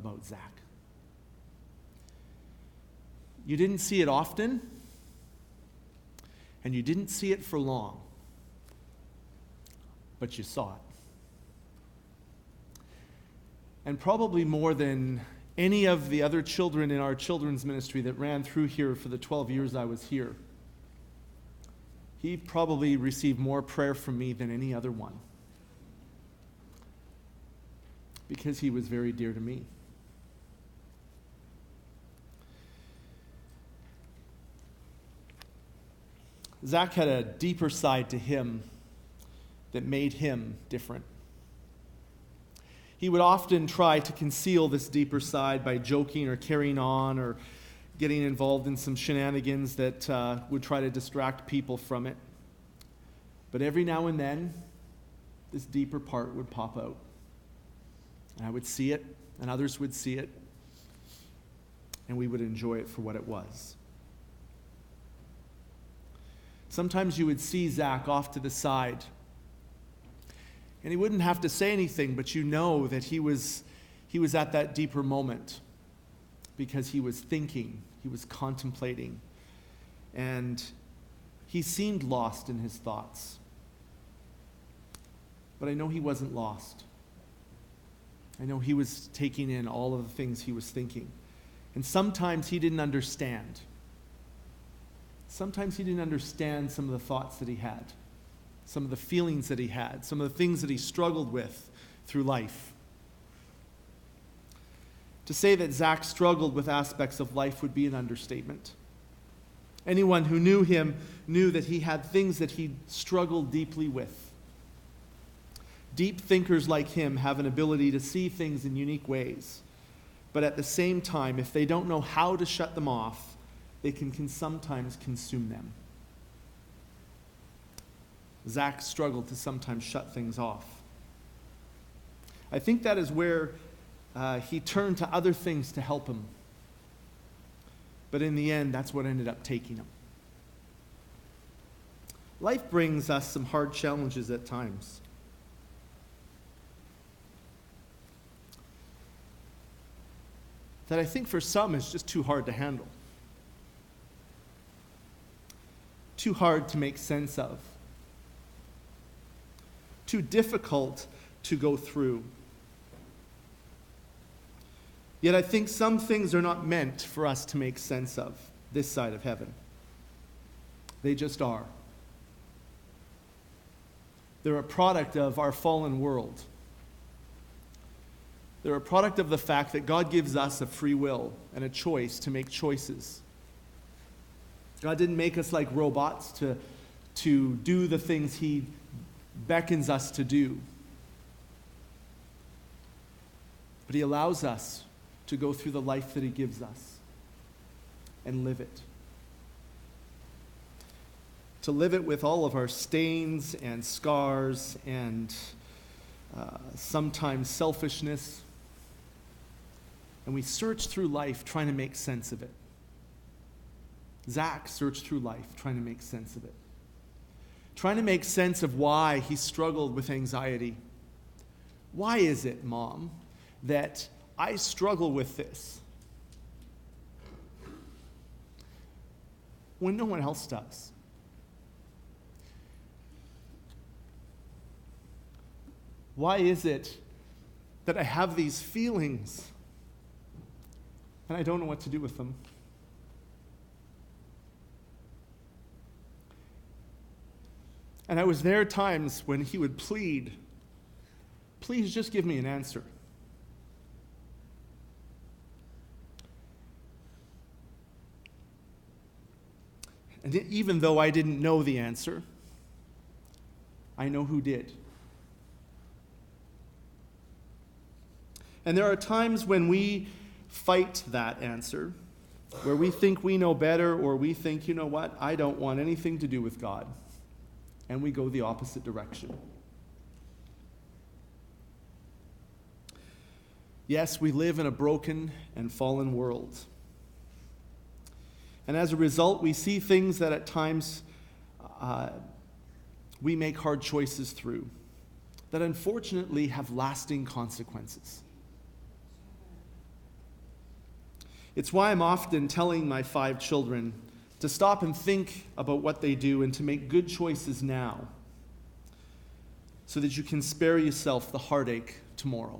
about Zach. You didn't see it often, and you didn't see it for long, but you saw it. And probably more than any of the other children in our children's ministry that ran through here for the 12 years I was here, he probably received more prayer from me than any other one, because he was very dear to me. Zach had a deeper side to him that made him different. He would often try to conceal this deeper side by joking or carrying on or getting involved in some shenanigans that would try to distract people from it. But every now and then, this deeper part would pop out. And I would see it, and others would see it, and we would enjoy it for what it was. Sometimes you would see Zach off to the side, and he wouldn't have to say anything, but you know that he was at that deeper moment because he was thinking, he was contemplating, and he seemed lost in his thoughts. But I know he wasn't lost. I know he was taking in all of the things he was thinking. And sometimes he didn't understand. Sometimes he didn't understand some of the thoughts that he had, some of the feelings that he had, some of the things that he struggled with through life. To say that Zach struggled with aspects of life would be an understatement. Anyone who knew him knew that he had things that he struggled deeply with. Deep thinkers like him have an ability to see things in unique ways, but at the same time, if they don't know how to shut them off, they can sometimes consume them. Zach struggled to sometimes shut things off. I think that is where he turned to other things to help him. But in the end, that's what ended up taking him. Life brings us some hard challenges at times. That I think for some is just too hard to handle. Too hard to make sense of. Too difficult to go through. Yet I think some things are not meant for us to make sense of this side of heaven. They just are. They're a product of our fallen world. They're a product of the fact that God gives us a free will and a choice to make choices. God didn't make us like robots to do the things He beckons us to do. But He allows us to go through the life that He gives us and live it. To live it with all of our stains and scars and sometimes selfishness. And we search through life trying to make sense of it. Zach searched through life trying to make sense of it. Trying to make sense of why he struggled with anxiety. Why is it, Mom, that I struggle with this when no one else does? Why is it that I have these feelings and I don't know what to do with them? And I was there times when he would plead, please just give me an answer. And even though I didn't know the answer, I know who did. And there are times when we fight that answer, where we think we know better, or we think, you know what, I don't want anything to do with God. And we go the opposite direction. Yes, we live in a broken and fallen world. And as a result, we see things that at times we make hard choices through that unfortunately have lasting consequences. It's why I'm often telling my 5 children to stop and think about what they do and to make good choices now so that you can spare yourself the heartache tomorrow.